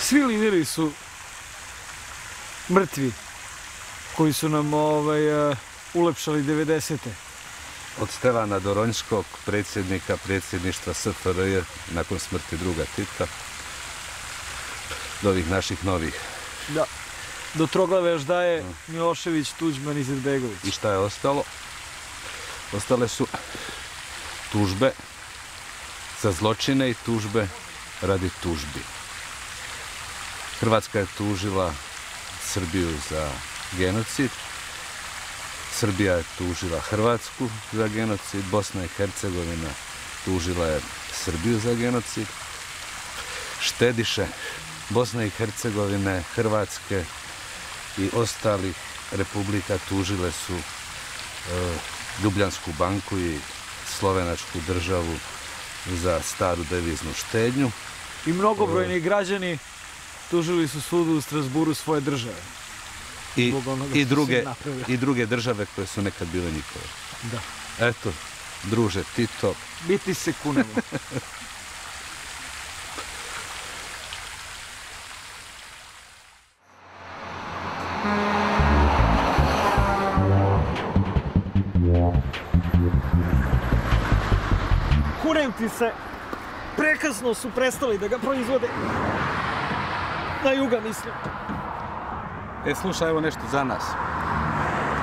Svi lideri su mrtvi koji su nam ulepšali 90. Od Stevana Doronjskog, predsjedništva SFRJ nakon smrti druga Tita, do ovih naših novih. Da, do Troglave Aždaje, Milošević, Tuđman i Izetbegović. I šta je ostalo? Ostale su tužbe za zločine i tužbe radi tužbi. Hrvatska je tužila Srbiju za genocid, Srbija je tužila Hrvatsku za genocid, Bosna i Hercegovina tužila je Srbiju za genocid. Štediše Bosne i Hercegovine, Hrvatske i ostalih republika tužile su Ljubljansku banku i Slovenačku državu za staru deviznu štednju. I mnogobrojni građani tužili su sudu u Strasburu svoje države. I druge države koje su nekad bile njihove. Da. Eto, druže Tito. Biti se kunemo. Kunem ti se, prekasno su prestali da ga proizvode. Na Juga, mislim. Slušaj, evo nešto za nas.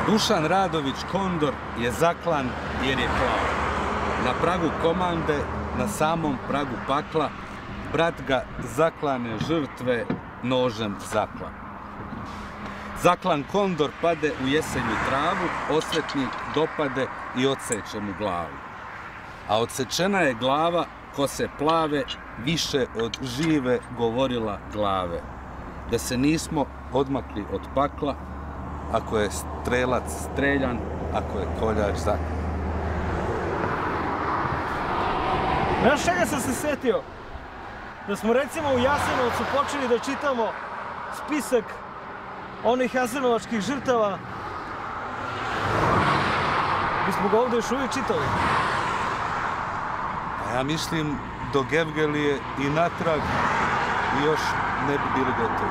Dušan Radović Kondor je zaklan jer je klao. Na pragu komande, na samom pragu pakla, brat ga zaklane žrtve nožem zaklan. Zaklan Kondor pade u jesenju travu, osvetnik dopade i odseče mu glavu. A odsečena je glava kose plave, više od žive govorila glave. Da se nismo odmakli od pakla, ako je strelac streljan, ako je koljač zaklan. Znaš čega sam se setio? Da smo recimo u Jasenovcu počeli da čitamo spisak onih jasenovačkih žrtava, bismo ga ovdje još uvijek čitali. A ja mislim do Gevgelije i natrag i još ne bi bili gotovi.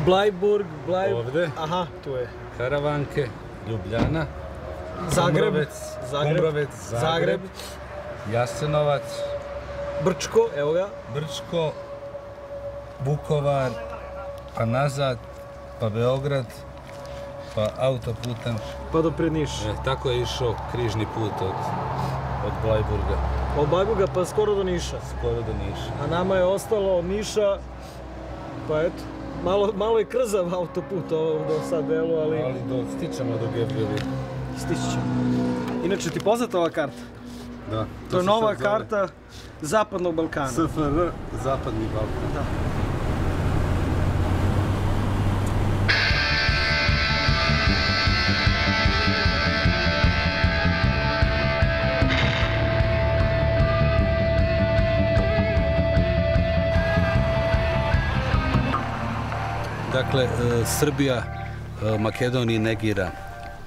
Blajburg, Ovdje. Aha, tu je. Karavanke, Ljubljana, Zagreb, Zagreb, Jasenovac, Brčko, evo ga. Brčko, Vukovar, pa nazad, pa Beograd, pa autoputem. Pa do pred Niš. Tako je išao križni put od Blajburga. Od Blajburga pa skoro do Niša. Skoro do Niša. A nama je ostalo od Niša, pa eto, malo je krzav autoput do sad delu, ali... Ali stičemo do Gevgelije. Stići ćemo. Inače, ti poznata ova karta? Da. To je nova karta Zapadnog Balkana. SFR, Zapadni Balkan. Da. Dakle, Srbija Makedoniji negira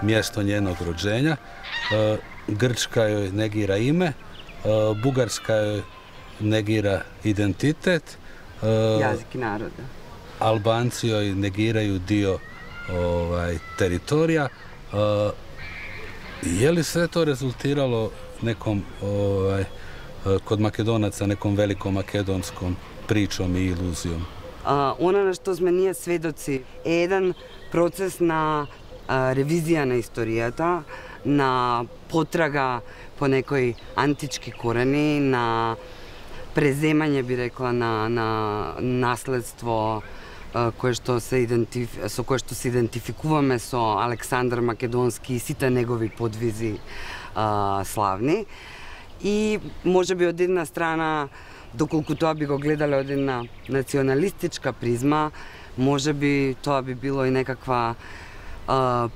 mjesto njenog rođenja, Grčka joj negira ime, Bugarska joj negira identitet, jezik i naroda. Albanci joj negiraju dio teritorija. Je li sve to rezultiralo nekom, kod Makedonaca, nekom velikom makedonskom pričom i iluzijom? Ono na što smo nije svedoci je jedan proces na revizija na istorijata, na potraga po nekoj antički koreni, na prezemanje, bi rekla, na nasledstvo koje što se identifikujeme so Aleksandar Makedonski i sita njegovi podvizi slavni. I može bi od jedna strana, dokolko to bi go gledali od jedna nacionalistička prizma, može bi to bilo i nekakva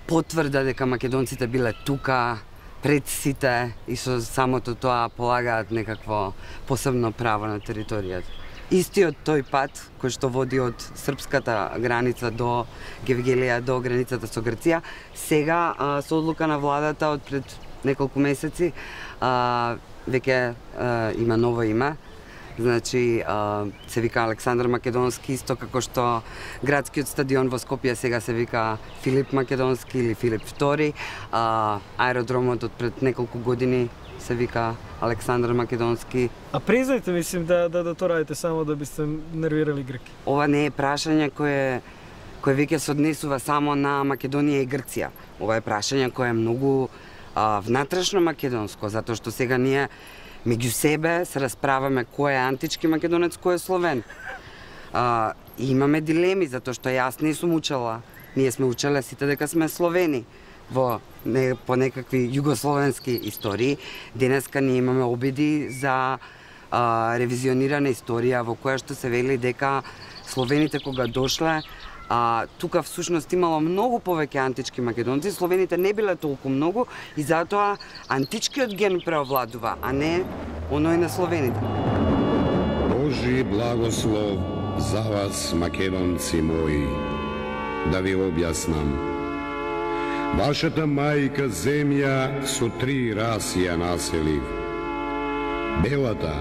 potvrda deka Makedoncите bile tuka пред сите и со самото тоа полагаат некакво посебно право на територијата. Истиот тој пат кој што води од српската граница до Гевгелија, до границата со Грција, сега со одлука на владата од пред неколку месеци веќе има ново име. Значи, се вика Александар Македонски, исто како што градскиот стадион во Скопје сега се вика Филип Македонски или Филип II. Аеродромот од пред неколку години се вика Александар Македонски. А признајте, мислим, да то радите само да бисте нервирали грки. Ова не е прашање кое веќе се однесува само на Македонија и Грција. Ова е прашање кое е многу внатрешно македонско, затоа што сега ние меѓу себе се расправаме кој е антички македонец, кој е словен. Имаме дилеми, затоа што јас не сум учела. Ние сме учеле сите дека сме словени по некакви југословенски истории. Денеска ние имаме обиди за ревизионирана историја во која што се вели дека словените кога дошле, тука всушност имало многу повеќе антички македонци, словените не биле толку многу и затоа античкиот ген преовладува, а не оној на словените. Божи благослов за вас, македонци мои, да ви објаснам. Вашата мајка земја со 3 раси ја населив. Белата,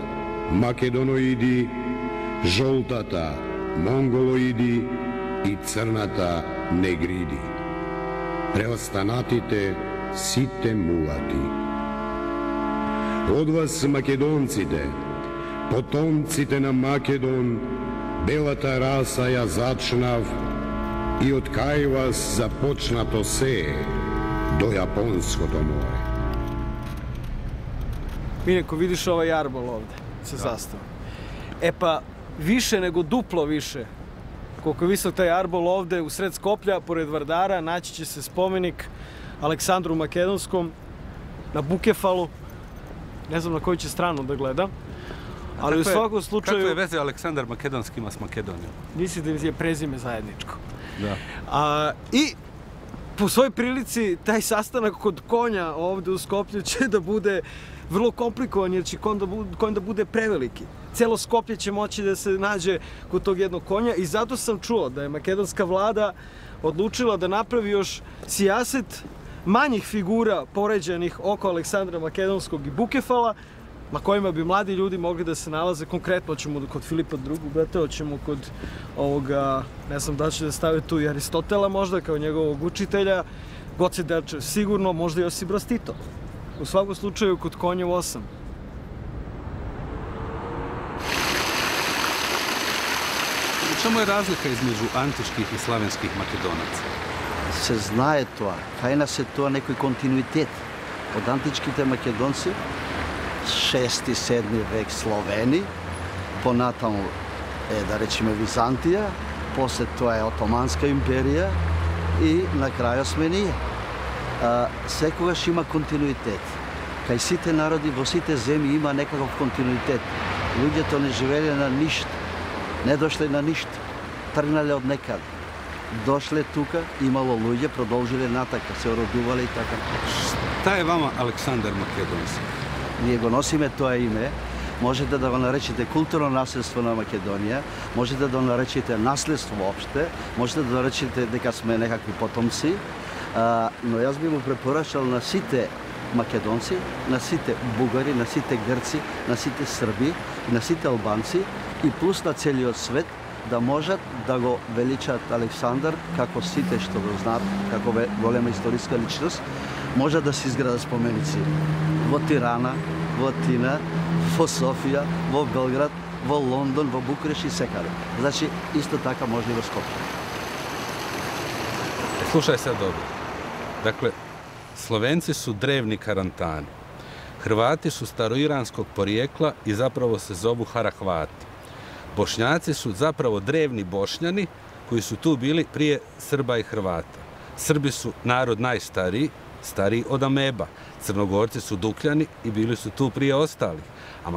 македоноиди, жолтата, монголоиди и црната, негриди. Преостанатите сите мулати. Од вас, македонците, потомците на Македон, белата раса ја зачнав и од кај вас започнато се до Јапонското море. Минеко, видиш овај јарбол овде, се застава. Е па, више него дупло више. Колко je visok taj arbol ovde u sred Skoplja, pored Vardara, naći će se spomenik Aleksandru Makedonskom na Bukefalu. Ne znam na koju će stranu da gledam. Ali u svakom slučaju... Kakve veze Aleksandar Makedonski ima s Makedonijom? Mislite da je prezime zajedničko. Da. I po svoj prilici taj sastanak kod konja ovde u Skoplju će da bude vrlo komplikovan jer će konj da bude preveliki. Celo Skoplje će moći da se nađe kod tog jednog konja i zato sam čuo da je makedonska vlada odlučila da napravi još sijaset manjih figura poređenih oko Aleksandra Makedonskog i Bukefala, na kojima bi mladi ljudi mogli da se nalaze. Konkretno ćemo kod Filipa II. Brate, ćemo kod ovoga, ne znam da će da stave tu i Aristotela možda kao njegovog učitelja, Goce Delčev sigurno, možda i Josip Broz Tito. U svakom slučaju kod konja u 8. U čemu je razlika između antičkih i slavenskih Makedonaca? Се знае тоа, кај нас е тоа некој континуитет. Од античките македонци, 6-7 век Словени, понатаму е, да речеме, Византија, после тоа е Отоманска империја и на крајот сме ние. Секогаш има континуитет. Кај сите народи во сите земји има некаков континуитет. Луѓето не живееле на ништо, не дошле на ништо, тргнале од некаде. Дошле тука, имало луѓе, продолжиле натака, се родувале и така. Šta je vama Aleksandar Makedonski? Ние го носиме тоа име, можете да го наречете културно наследство на Македонија, можете да го наречете наследство воопште, можете да наречете дека сме некакви потомци, но јас би му препорачал на сите македонци, на сите бугари, на сите грци, на сите срби, на сите албанци и плюс на целиот свет да можат да го величат Александар како сите што го знаат, како голема историска личност, може да се изградат споменици во Тирана, во Атина, во Софија, во Белград, во Лондон, во Букуреш и секаде. Значи, исто така може и во Скопје. Slušaj sad dobro. Dakle, Slovenci su drevni karantani. Hrvati su staroiranskog porijekla i zapravo se zovu Harahvati. Bošnjaci su zapravo drevni Bošnjani koji su tu bili prije Srba i Hrvata. Srbi su narod najstariji, stariji od Ameba. Crnogorci su Dukljani i bili su tu prije ostalih. A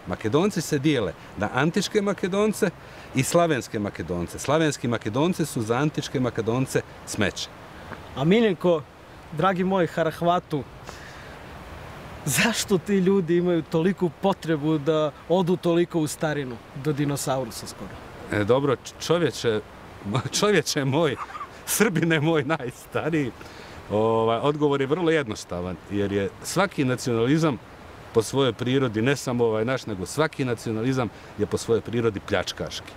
Makedonci se dijele na antičke Makedonce i slavenske Makedonce. Slavenski Makedonci su za antičke Makedonce smeće. A Miljenko, dragi moj Harahvatu, Zašto ti ljudi imaju toliku potrebu da odu toliko u starinu, do dinosaurusa skoro? Dobro, čovječe moj, Srbine moj najstariji, odgovor je vrlo jednostavan, jer je svaki nacionalizam po svojoj prirodi, ne samo ovaj naš, nego svaki nacionalizam je po svojoj prirodi pljačkaški.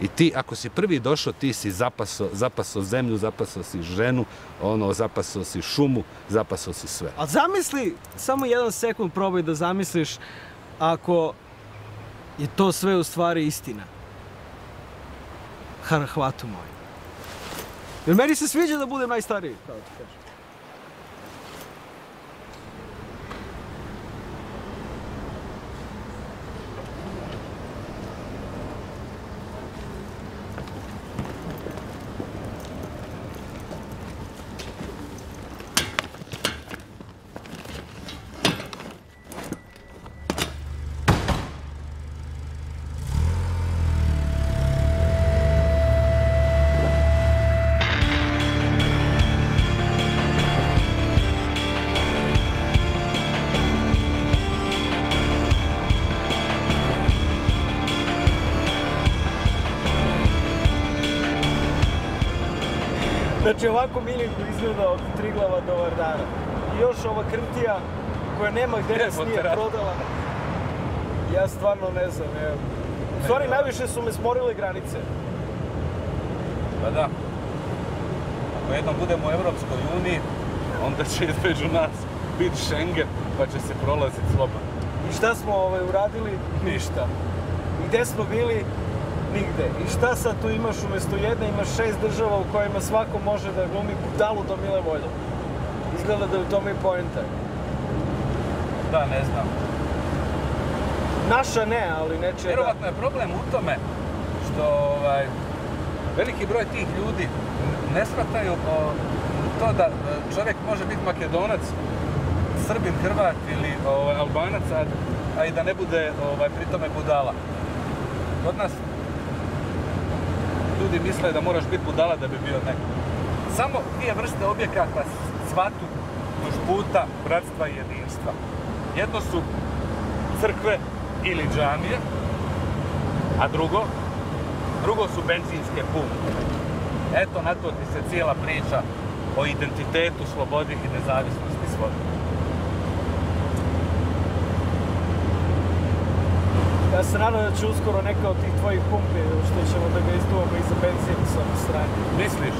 I ti, ako si prvi došao, ti si zapasao zemlju, zapasao si ženu, zapasao si šumu, zapasao si sve. A zamisli, samo jedan sekund probaj da zamisliš ako je to sve u stvari istina. Harahvatu moj. Jer meni se sviđa da budem najstariji, kao ti kažem. Znači ovako Miljenko izgleda od Triglava do Vardara. I još ova krntija koja nema gdje nas nije prodala. Ja stvarno ne znam, evo. U stvari najviše su me smorile granice. Pa da. Ako jednom budemo u Evropskoj uniji, onda će između nas biti Schengen, pa će se prolaziti slobodno. I šta smo uradili? Ništa. I gdje smo bili? Nigde. I šta sad tu imaš umjesto jedne, imaš 6 država u kojima svako može da glumi budalu do mile volje. Izgleda da je u tome i poenta. Da, ne znam. Naša ne, ali nečija da. Vjerovatno je problem u tome što veliki broj tih ljudi ne shvataju to da čovjek može biti Makedonac, Srbin, Hrvat ili Albanac, a i da ne bude pri tome budala. Kod nas ljudi misle da moraš biti budala da bi bio neko. Samo dvije vrste objekata svatu duž puta bratstva i jedinstva. Jedno su crkve ili džamije, a drugo su benzinske pumpe. Eto, na to ti se cijela priča o identitetu, slobodi i nezavisnosti svodi. Ja se nadam da će uskoro neka od tih tvojih pumpi, što ćemo da ga izduvamo iza benzina sa strane. Misliš?